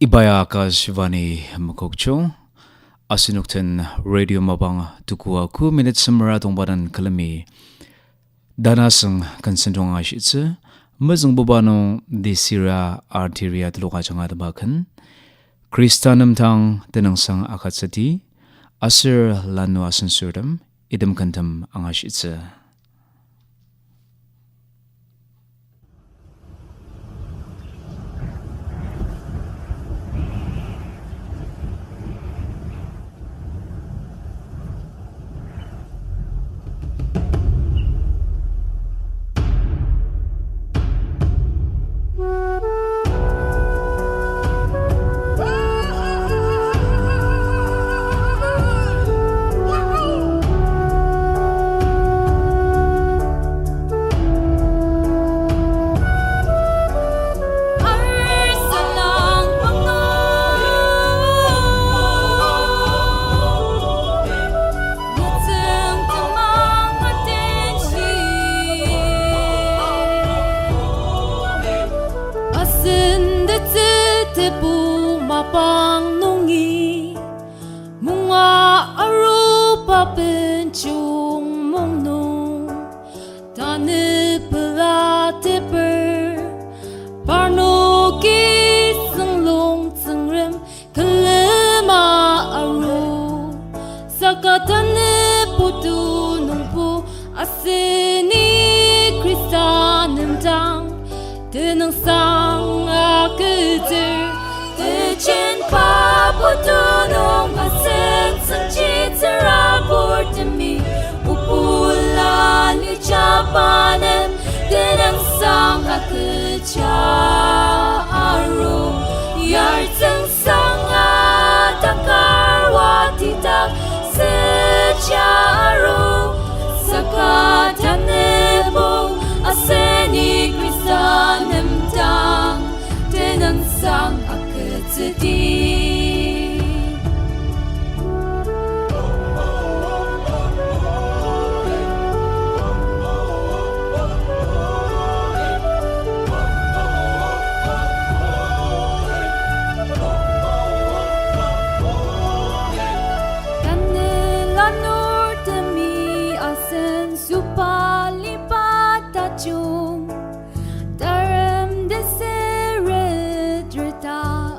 Ibaya Akashvani Makokcho Asinukten Radio Mabang Tukua ku minute samara tongbaran kalami Danasang kansentong ashitse Mazang bubano disira arteria tloka changa tabakan Kristanam tang tenang sang akatsati Asir lanu asansuram idam kantam angashitse Mapang nungi munga arupa pencung mong nung tane pelate per parno kiseng long tseng rem kelema aru sakatane putu nungpu aseni kristanem tang tenang sang akuzer Chen pa putunong asen sanchitara portami upula ni chapanem denang sang akucha aru yar sang sang atakar watita secharu sakatanebo aseni kristanem tang denang sang sedih Kanela nur demi asen supalipat tajung dalam deseret reta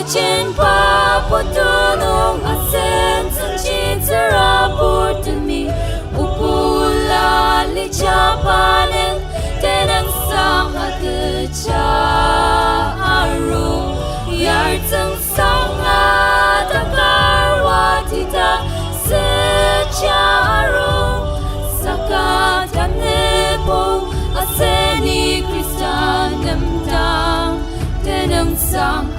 Chen pa putunong asen sanchitara portami upula li chapanen tenang sang akucha aru yar tsang sang atakar watita secharu sakatanebo aseni kristanem tang tenang sang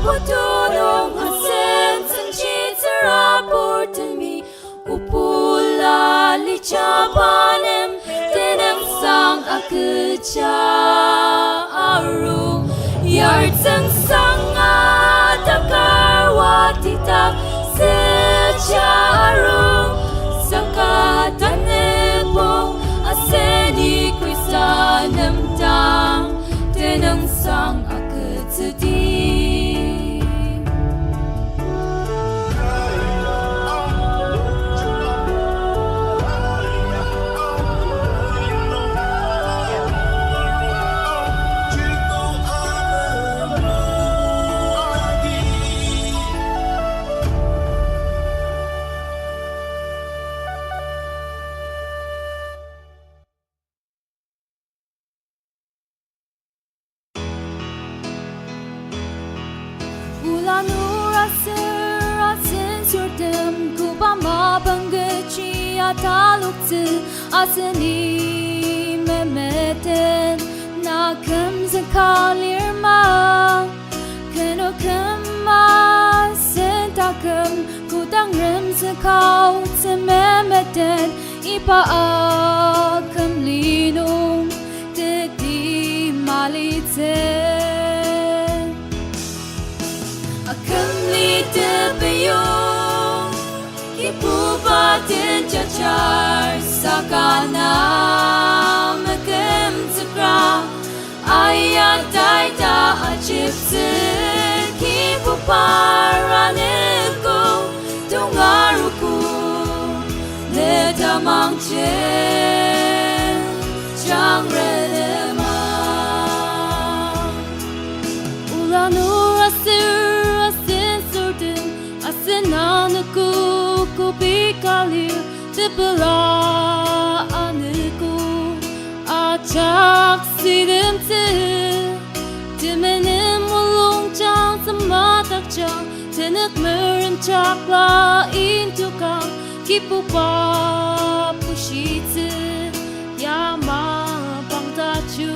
Putunong asen sanchitara portami upula li chapanem tenang sang akucha aru yar tsang sang atakar watita secharu sakatanebo aseni kristanem tang tenang sang akutsudi 아슬아슬 술듬 구바마 방긋이 아탈옥즈 아스니 메메텐 나 금색칼리르마 그노금마 센타금 구당름스카우 츠메메텐 이파아 금리농 뜨디 말리텐 Kumlitebeyo kipupatin chachar sakana mekem tsukra ayataita achipsi kipuparaneko tungaruku letamangchen changrelema ulanurasir Asenanaku kubikalir tepela anuku acak sidimti Timenim ulung chang sematak chang Tenek merim chakla intukang Kipupa pushitsi yama pangtachu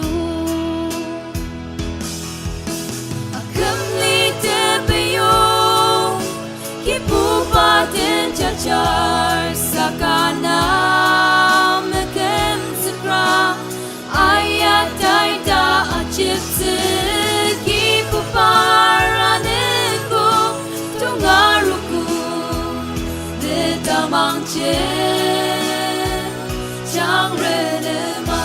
Akamli tepeyo Kipupatin chachar sakana mekem tsukra ayataita achipsi kipuparaneko tungaruku letamangchen changrenema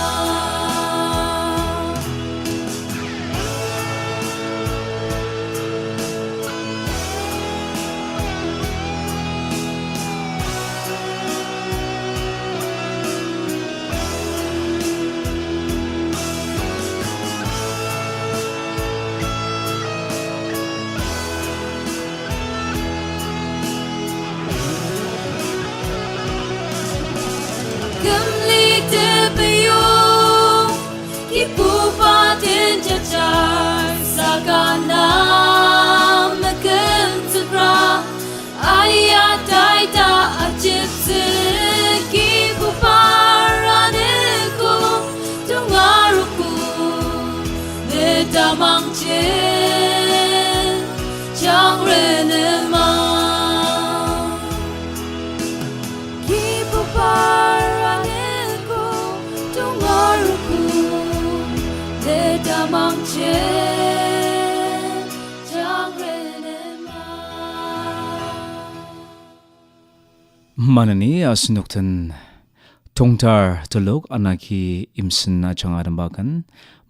Kumlitebeyo kipupatin chachar sakana mekem tsukra ayataita achipsi kipuparaneko tungaruku letamangchen changrenema Manani asinuktan tongtar telok anaki imsin na changadambakan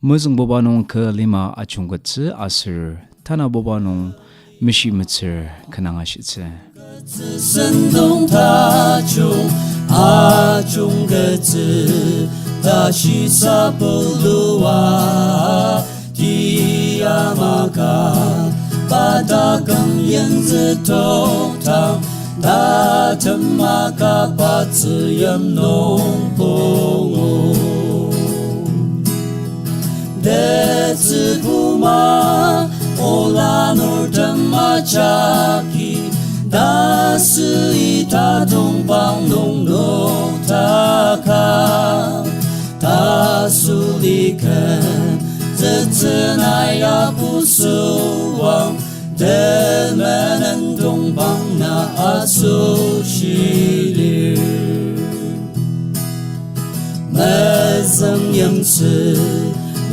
muzung bobanong ke lima achunggatse asir tana bobanong mishimitser kanangashitse Sendong tachung achunggatse dashi sapulua diamaka padakang yanzi tongtang datamaka patsuyam nongpongo Detsupuma olanor dhammachaki dasu itatong bang nong nong taka Tasulikan zetsenaya pusuwang Delmenen dong bang na asushilir Mezeng yangsi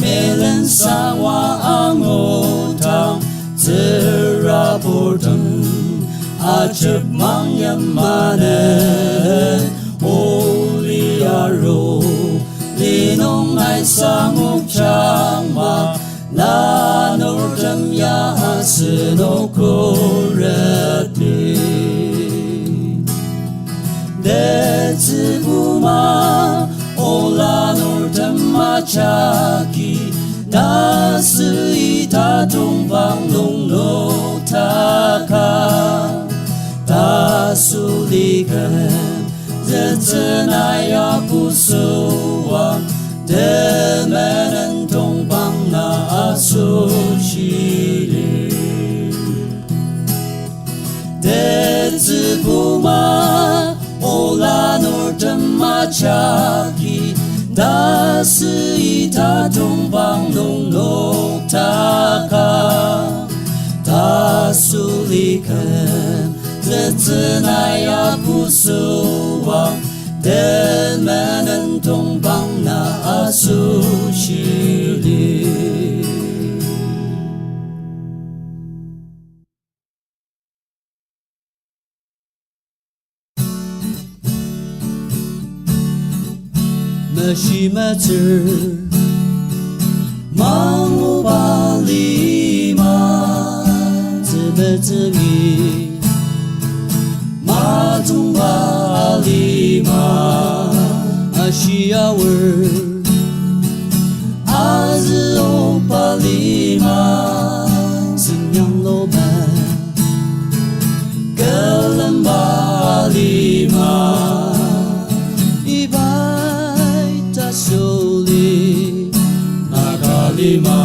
Melen sawa angotang Zerabordang Ajib mangyamanen Oliaro Linong ay sangok changma Lanordam yasinokורeti Detsibuma Olanordam machaki 다스 이타 동방농 노타카 다수리가 제츠나야 부수와 대매는 동방 나수시리 kuma olanor temachaki dasita tumbang nung noktaka tasulikan zezenaya pusuwang dan menentong bang na asusili. Mashimater mangubalima zebetengi Matumbalima Ashiawer Azopalima Sinyang Loban Galambalima Ibay Tasoli Nagalima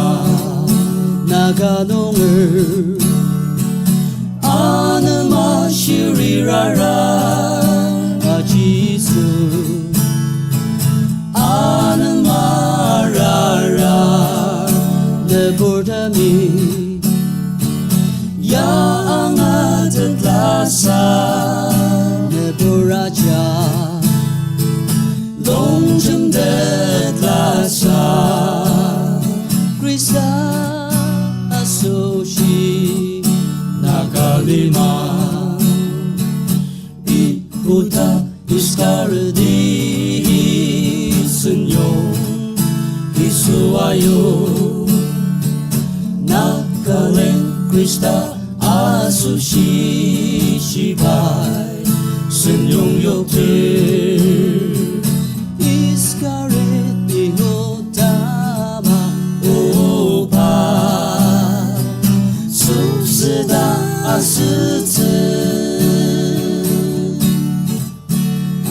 Naganonger Anama Shirirara Ajisu Anama Rara Nebordami Ya Angat Lasa Neboraja Longjem Lasa Krista Asoshi Nagalima Ibuta Iskaradi Senyo Isuayo Nagalen Krista Asushi Shibai Senyong Yote Iskaradi Hotama Opa Suseda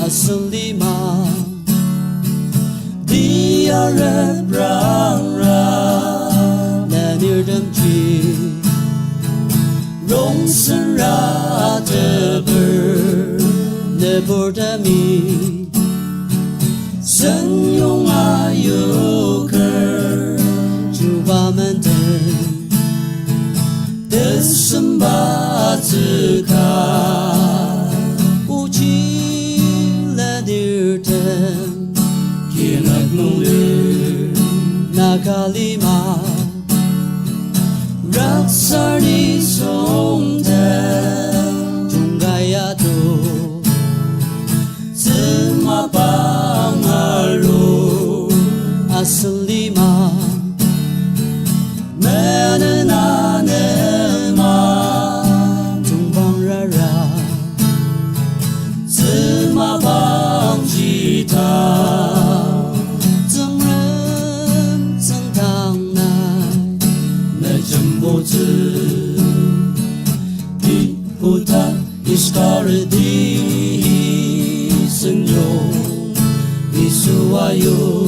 Asulima Diare Brara Nanirdamji Rongsen Rateber Nebordami Senyong Ayuker Jubamenten Desembatzka Uji Ledirten Kinak Nulir Nakalima Raksarni Somten Jungayato Zimapangalo Asalima Menenanema Tumbangrara Zimabangjita Zengren Zengtangnai Nejembozi Diputa Iskaradi Senyong Isuayo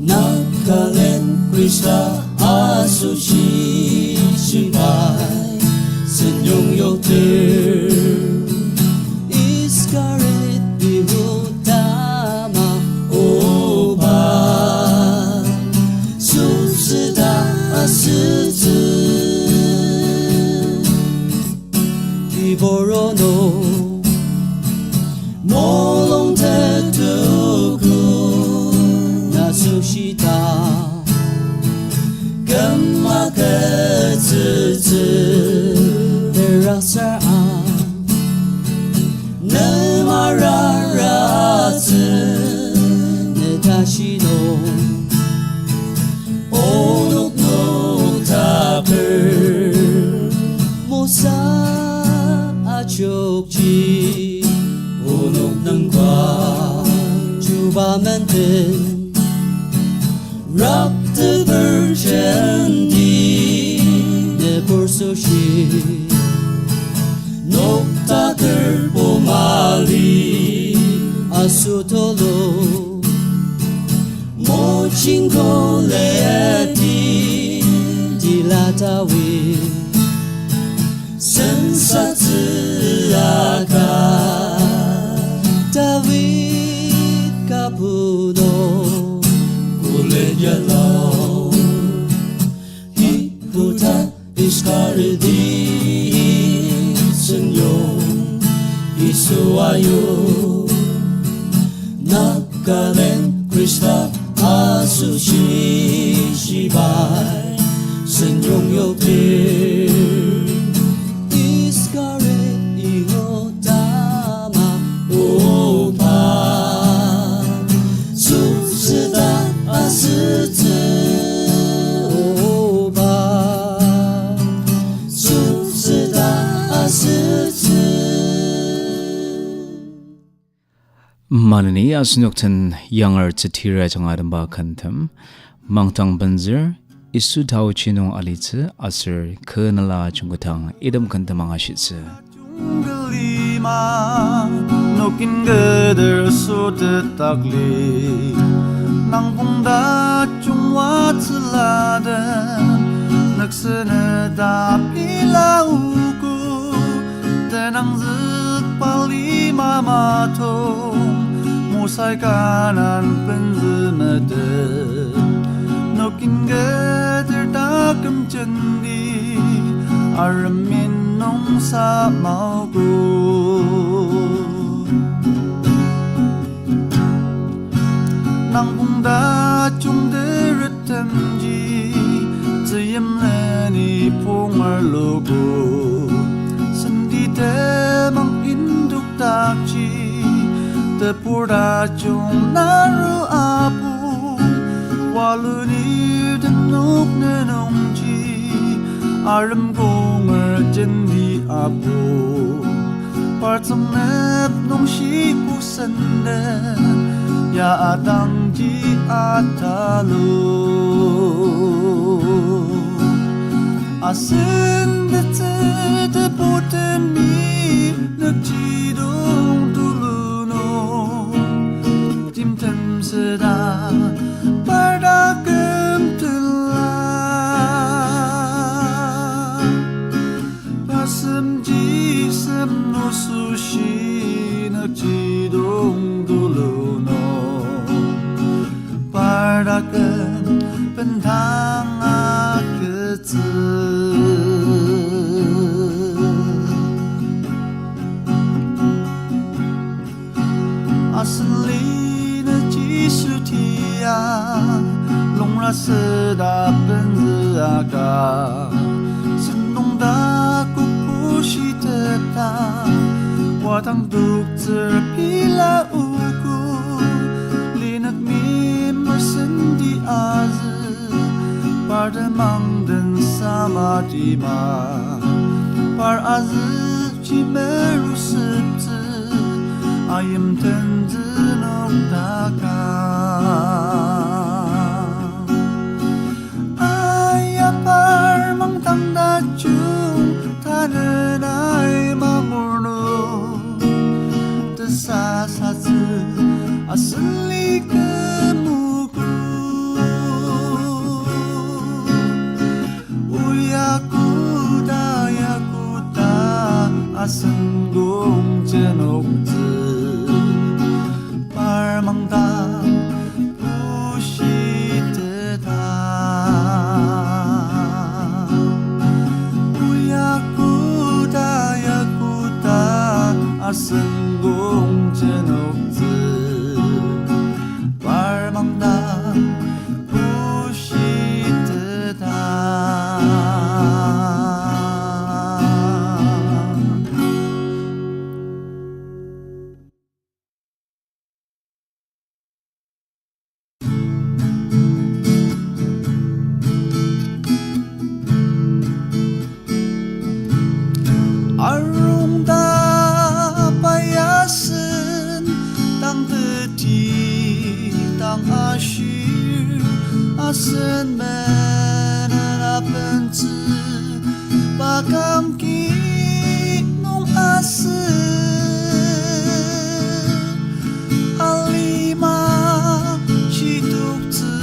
Nagalen Krista Asushi Shibai Senyong Yoter Iskaret Bihutama Oba Suseda Asuzu Kiborono Molong Tetuku Nasushita Gemmaketsizi Terasaan Nemararatsi Netashino Onok Notaper Mosa Achokji Onok Nangwa Jubamenten Rock the Virgin Neborsoshi Noktaker Pomali Asutolo Mochinko Leeti Dilatawi Sensatsu Krista asushishibai sennyongyote iskare ihodama opa suseda asutsu opa suseda asutsu Manani asnuktan younger tira jangaran ba kantam mangtang banzir isu tau chinong alitse asir kenala chungutang idam kantamang ashitse Lima nukin geder sudetakli nang pungda chungwa tseladan naksene da pilauku tenang zek palima matong musai kanan penzemede nukin geder dakam cendi aramin nong sa mauku nang bungda chung deret temji zayam leni pungar logo sendi temang induk takji tepura chung naru apu waluni denuk nenongji aram gonger jendi apu partsam nep nong shi pusande ya adang ji atalo asen bete de potemi nakji dong duluno timtem seda pardagam Samji samno sushi nakji dong duluno pardakan bentang aketsu asli nakji sutia longra seda benzaga senong da Watang duk terpila uku Linak mimar sendi aze Pada mangden sama dima Par aze cimeru septe Ayam tendenok takang Ayapar mang tang dacung Tanenai mangurno Desasatse asli kemuku Uyaku dayakuta asenggong jenokze Parmangda pushiteta Asenggong jenokze parmangda pushiteta arungda payasen tang teti tang ashir asen menen apenzi bakam ki nong asen alima shiduk tse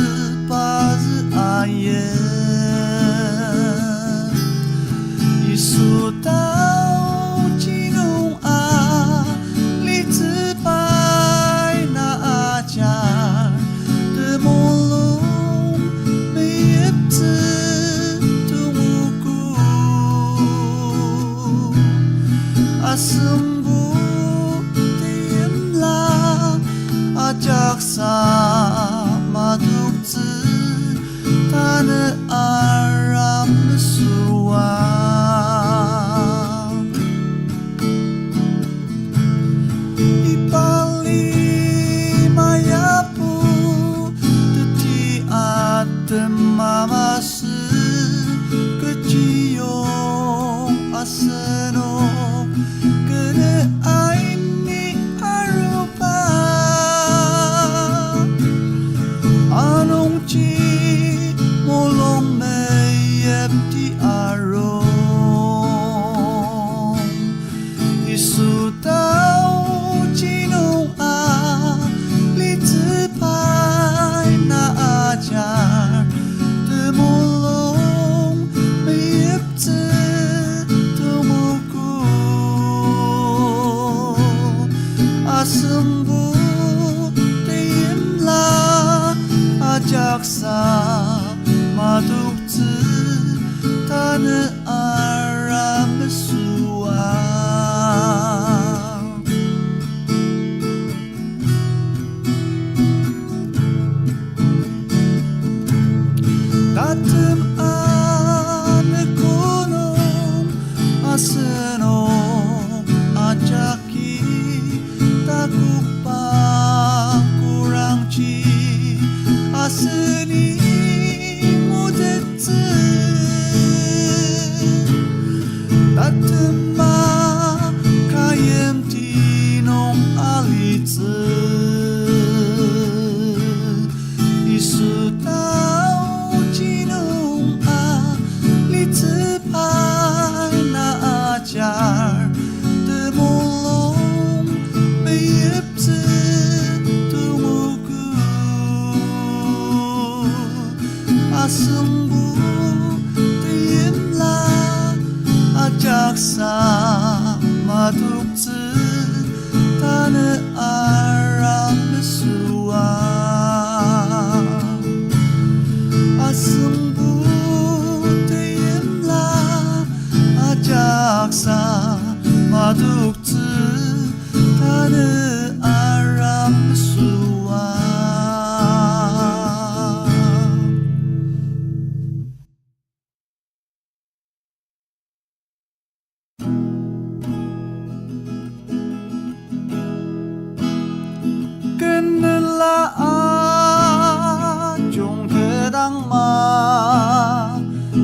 paz ayen isuta asum chi mô long mê ép đi à rong Isu tao chi nông à lý tư pai na a char từ mô long mê ép tư tu mô cu a sum bu jaksa maduktu tanah aram besua tatem ane gunung asenom ajaki takupa kurang ci asli mudetu tatema kayem tinong alitsu isu tao jinong alitsu pai na ajar demolong meyeptu sembu tiimlah jaksa maduktu tanah aram besua sembu tiimlah jaksa maduktu tanah aram besua Jung kedang ma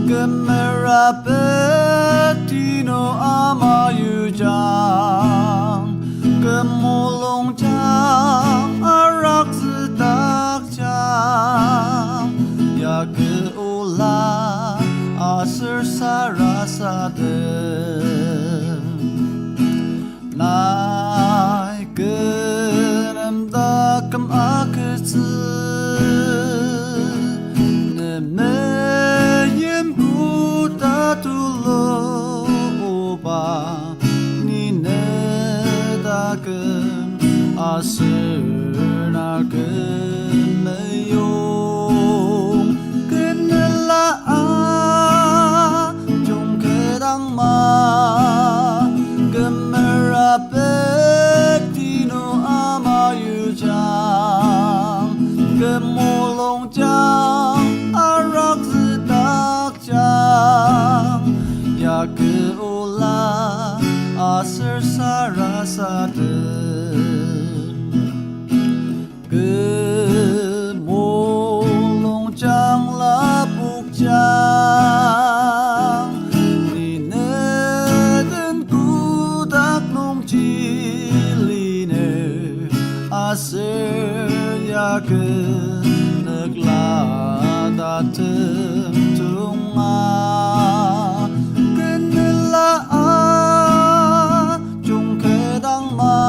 gemera betino amayu jang gemulung jang arak sedak jang ya keula asir sarasa de nai kenem dakam akırtı ne meyem kuda tulu oba ni ne dakam asır nargın meyong kenela jong kedang ma gemera betino amayu jang gemolong jang arak sedak jang ya keula asir sarasade gemolong jang lapuk jang ni neden kudak nong ciline asir ya kenegla tentunga kenela jung kedang ma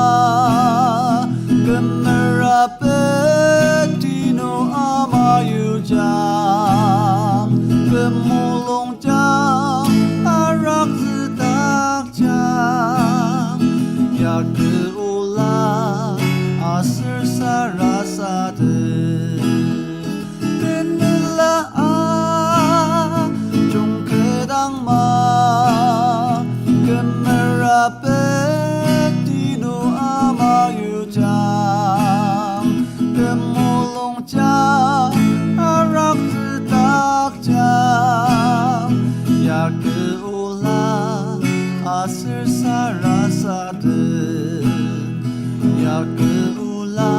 gemera betino amayu jang gemulung jang arak sedak jang ya keula asir sarasade kenela jung kedang ma gemera betino amayu jang gemulung jang arak sedak jang ya keula asir sarasade ya keula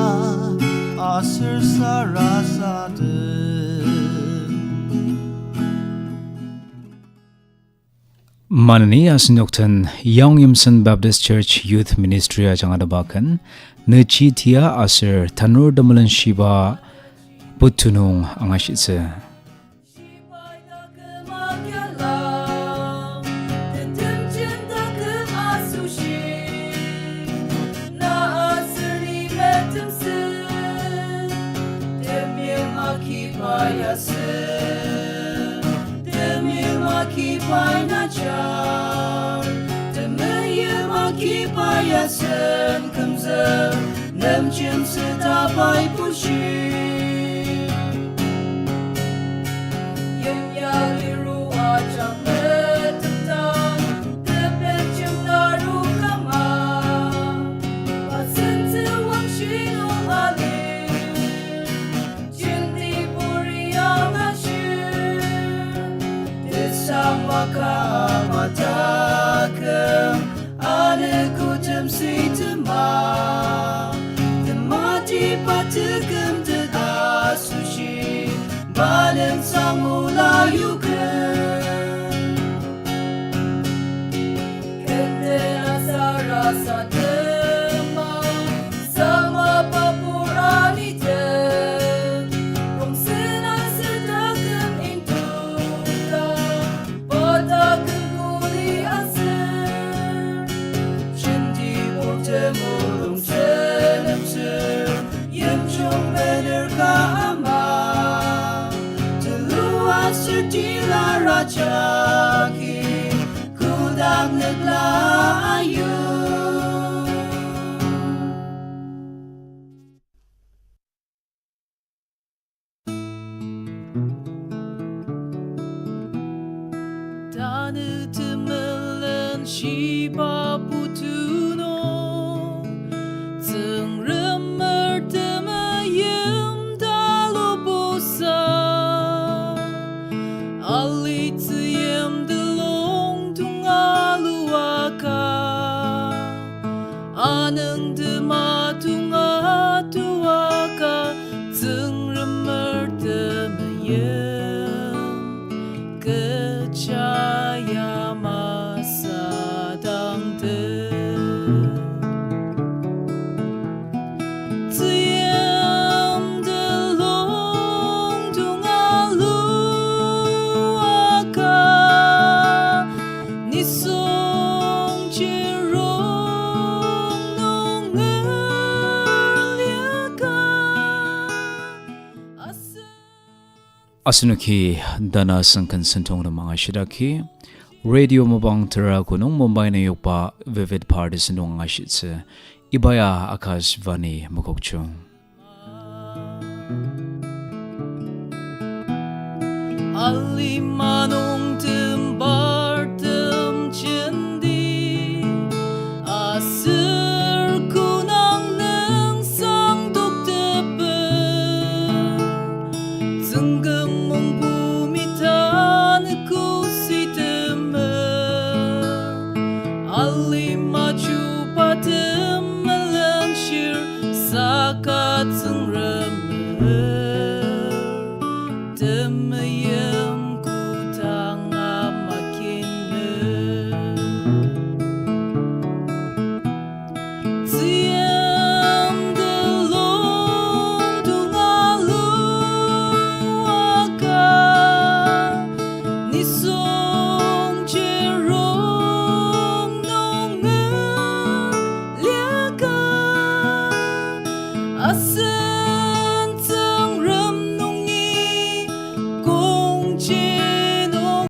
asir sarasade Manani asinoktan Young Yimson Baptist Church Youth Ministry ajangadabakan Nechi Tia Asir Tanur Damalan Shiba Putunong ang asyitse. 시바이 다금 아결라 든든진 다금 아수시 나아스리 매틈스 데미엠 아키바야스 데미엠 아키바이나jar 데미엠 아키바야스 금세 남진 스다바이 부시 Liru ajang metentang Tepecim naru kama Pasen sewang shinong alir Cinti puri yang asyir Desang maka matakem Aneku temsi tema Temati patekem teda sushi Banen sang mulayu Kente rasa-rasa tema Sama papuranite Rong sena sedagam intuka Patakan kuli aser Cinti porte murung tenemser Yem chong bener ka ama Sertila rajaki Kudang naglayo Tanıtımın şiba putuno Zıngrımır demayım dalobosa Alitiyem delong tungaluaka Anang dema tungatuaka Zengremer demayem Kecaya masa dangde Tiyem delong tungaluaka Nisong cirong nongerliaka Asunuki dana sangkan sentong na mga shidaki Radio mabang tera kunong Mumbai na yukpa Vivid Parties nung nga shitse Ibaya Akash Vani Mukokchong Alimanong tembar temcendi Asir kunang nang sang doktepe Zenggem mong